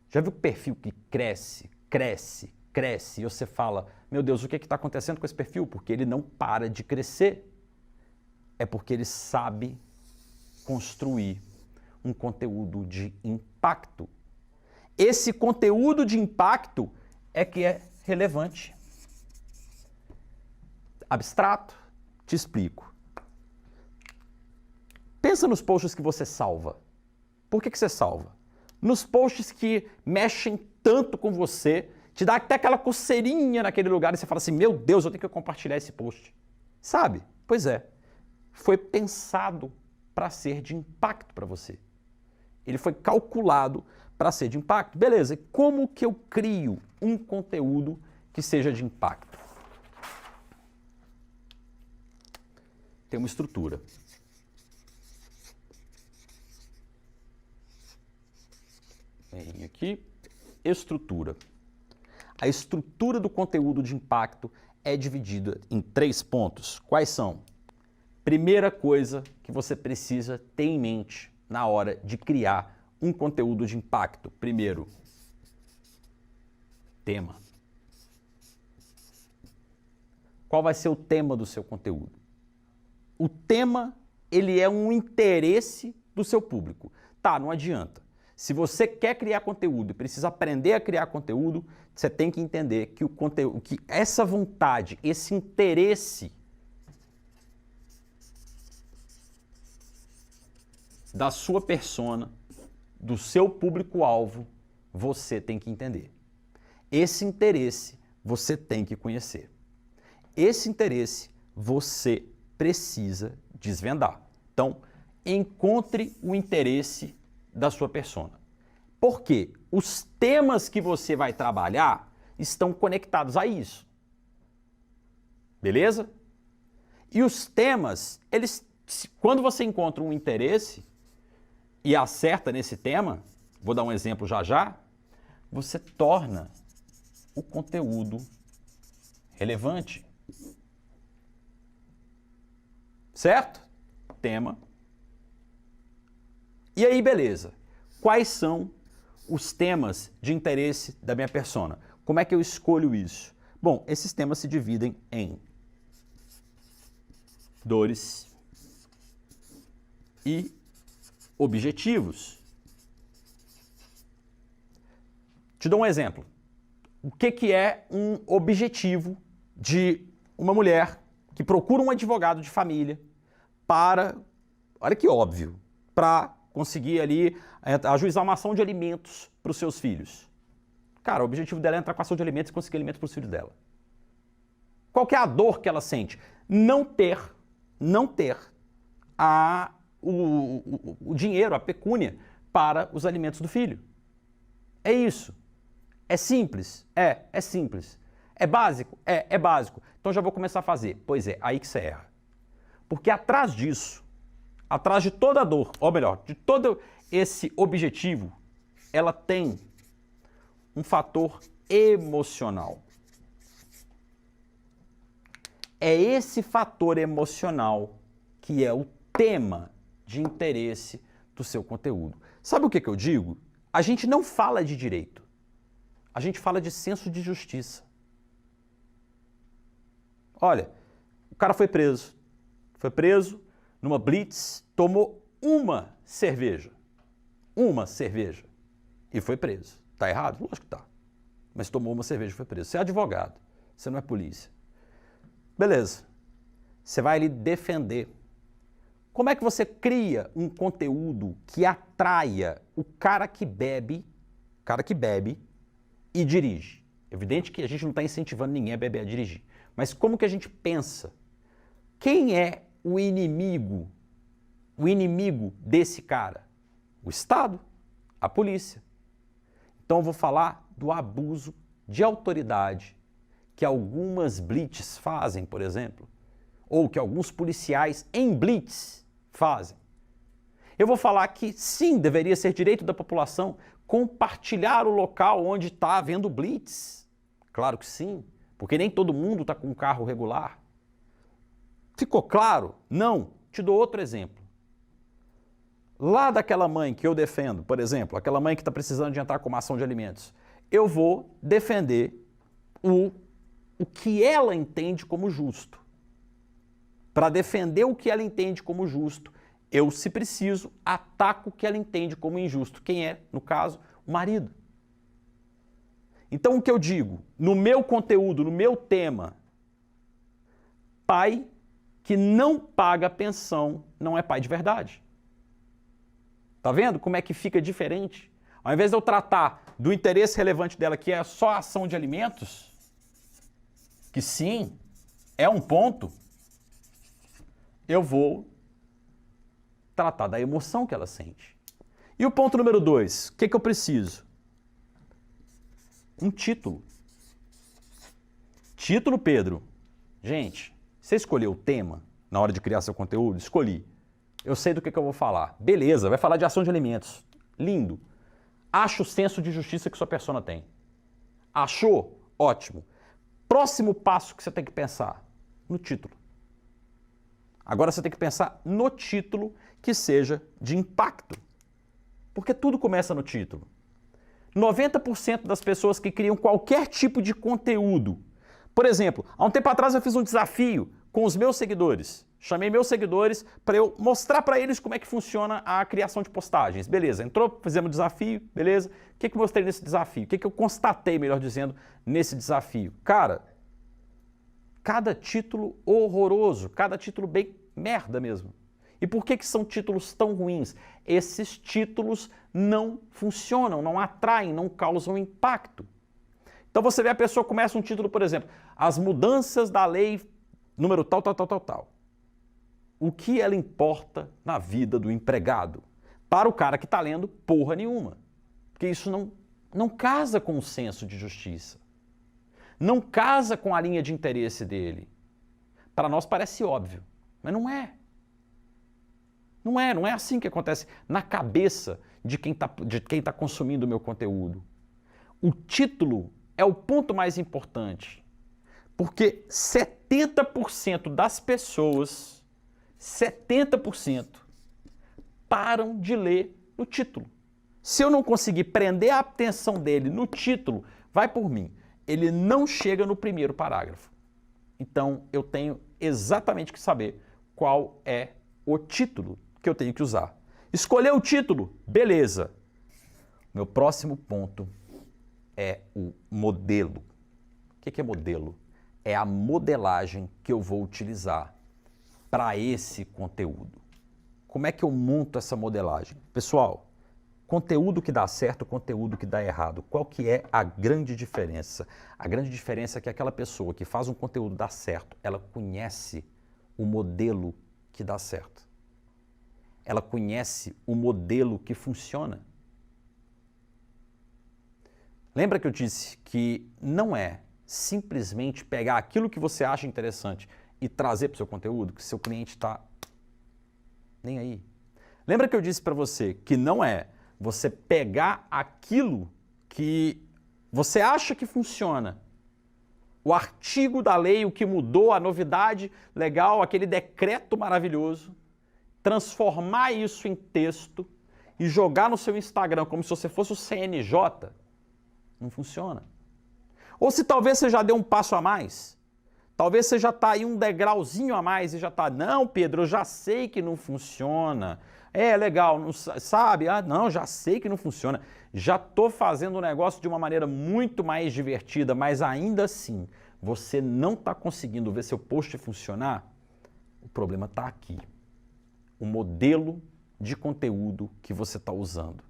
Já viu o perfil que cresce, cresce, cresce, e você fala, meu Deus, o que está acontecendo com esse perfil? Porque ele não para de crescer. É porque ele sabe construir um conteúdo de impacto. Esse conteúdo de impacto é que é relevante. Abstrato? Te explico. Pensa nos posts que você salva. Por que você salva? Nos posts que mexem tanto com você, te dá até aquela coceirinha naquele lugar e você fala assim, meu Deus, eu tenho que compartilhar esse post. Sabe? Pois é. Foi pensado para ser de impacto para você. Ele foi calculado para ser de impacto. Beleza, e como que eu crio um conteúdo que seja de impacto? Tem uma estrutura. Vem aqui, estrutura. A estrutura do conteúdo de impacto é dividida em 3 pontos. Quais são? Primeira coisa que você precisa ter em mente na hora de criar um conteúdo de impacto. Primeiro, tema. Qual vai ser o tema do seu conteúdo? O tema, ele é um interesse do seu público. Tá, não adianta. Se você quer criar conteúdo e precisa aprender a criar conteúdo, você tem que entender que o conteúdo, que essa vontade, esse interesse da sua persona, do seu público-alvo, você tem que entender. Esse interesse você tem que conhecer. Esse interesse você precisa desvendar. Então, encontre o interesse da sua persona. Por quê? Os temas que você vai trabalhar estão conectados a isso. Beleza? E os temas, eles, quando você encontra um interesse e acerta nesse tema, vou dar um exemplo já já, você torna o conteúdo relevante. Certo? Tema. E aí, beleza. Quais são os temas de interesse da minha persona? Como é que eu escolho isso? Bom, esses temas se dividem em dores e objetivos. Te dou um exemplo. O que é um objetivo de uma mulher que procura um advogado de família para, olha que óbvio, para conseguir ali ajuizar uma ação de alimentos para os seus filhos? Cara, o objetivo dela é entrar com a ação de alimentos e conseguir alimentos para os filhos dela. Qual que é a dor que ela sente? Não ter o dinheiro, a pecúnia para os alimentos do filho. É isso. É simples? É simples. É básico? É básico. Então já vou começar a fazer. Pois é, aí que você erra. Porque atrás disso, atrás de toda a dor, ou melhor, de todo esse objetivo, ela tem um fator emocional. É esse fator emocional que é o tema de interesse do seu conteúdo. Sabe o que eu digo? A gente não fala de direito. A gente fala de senso de justiça. Olha, o cara foi preso. Foi preso numa blitz, tomou uma cerveja. Uma cerveja. E foi preso. Tá errado? Lógico que tá. Mas tomou uma cerveja e foi preso. Você é advogado. Você não é polícia. Beleza. Você vai ali defender. Como é que você cria um conteúdo que atraia o cara que bebe e dirige? Evidente que a gente não está incentivando ninguém a beber, a dirigir. Mas como que a gente pensa? Quem é o inimigo desse cara? O Estado, a polícia. Então eu vou falar do abuso de autoridade que algumas blitz fazem, por exemplo, ou que alguns policiais em blitz fazem. Eu vou falar que sim, deveria ser direito da população compartilhar o local onde está havendo blitz. Claro que sim, porque nem todo mundo está com um carro regular. Ficou claro? Não. Te dou outro exemplo. lá daquela mãe que eu defendo, por exemplo, aquela mãe que está precisando de entrar com uma ação de alimentos, eu vou defender o que ela entende como justo. Para defender o que ela entende como justo, eu, se preciso, ataco o que ela entende como injusto. Quem é, no caso, o marido. Então, o que eu digo, no meu conteúdo, no meu tema, pai que não paga pensão não é pai de verdade. Tá vendo como é que fica diferente? Ao invés de eu tratar do interesse relevante dela, que é só a ação de alimentos, que sim, é um ponto, eu vou tratar da emoção que ela sente. E o ponto número 2, o que eu preciso? Um título. Título, Pedro. Gente, você escolheu o tema na hora de criar seu conteúdo? Escolhi. Eu sei do que eu vou falar. Beleza, vai falar de ação de alimentos. Lindo. Acha o senso de justiça que sua persona tem. Achou? Ótimo. Próximo passo que você tem que pensar, no título. Agora você tem que pensar no título que seja de impacto. Porque tudo começa no título. 90% das pessoas que criam qualquer tipo de conteúdo. Por exemplo, há um tempo atrás eu fiz um desafio com os meus seguidores. Chamei meus seguidores para eu mostrar para eles como é que funciona a criação de postagens. Beleza, entrou, fizemos o desafio, beleza. O que eu mostrei nesse desafio? O que eu constatei, melhor dizendo, nesse desafio? Cara, cada título horroroso, cada título bem merda mesmo. E por que são títulos tão ruins? Esses títulos não funcionam, não atraem, não causam impacto. Então você vê a pessoa começa um título, por exemplo, as mudanças da lei número tal, tal, tal, tal, tal. O que ela importa na vida do empregado? Para o cara que está lendo, porra nenhuma. Porque isso não casa com o senso de justiça. Não casa com a linha de interesse dele. Para nós parece óbvio, mas não é. Não é assim que acontece na cabeça de quem tá consumindo o meu conteúdo. O título é o ponto mais importante, porque 70% das pessoas, 70% param de ler no título. Se eu não conseguir prender a atenção dele no título, vai por mim, ele não chega no primeiro parágrafo. Então eu tenho exatamente que saber qual é o título que eu tenho que usar. Escolher o título, beleza. Meu próximo ponto é o modelo. O que é modelo? É a modelagem que eu vou utilizar para esse conteúdo. Como é que eu monto essa modelagem? Pessoal, conteúdo que dá certo, conteúdo que dá errado. Qual que é a grande diferença? A grande diferença é que aquela pessoa que faz um conteúdo dar certo, ela conhece o modelo que dá certo. Ela conhece o modelo que funciona. Lembra que eu disse que não é simplesmente pegar aquilo que você acha interessante e trazer para o seu conteúdo, que seu cliente está nem aí. Lembra que eu disse para você que não é você pegar aquilo que você acha que funciona, o artigo da lei, o que mudou, a novidade legal, aquele decreto maravilhoso, transformar isso em texto e jogar no seu Instagram como se você fosse o CNJ, não funciona. Ou se talvez você já deu um passo a mais, talvez você já está aí um degrauzinho a mais e já está, não, Pedro, eu já sei que não funciona. É legal, não sabe? Ah, não, já sei que não funciona. Já estou fazendo o negócio de uma maneira muito mais divertida, mas ainda assim, você não está conseguindo ver seu post funcionar? O problema está aqui. O modelo de conteúdo que você está usando.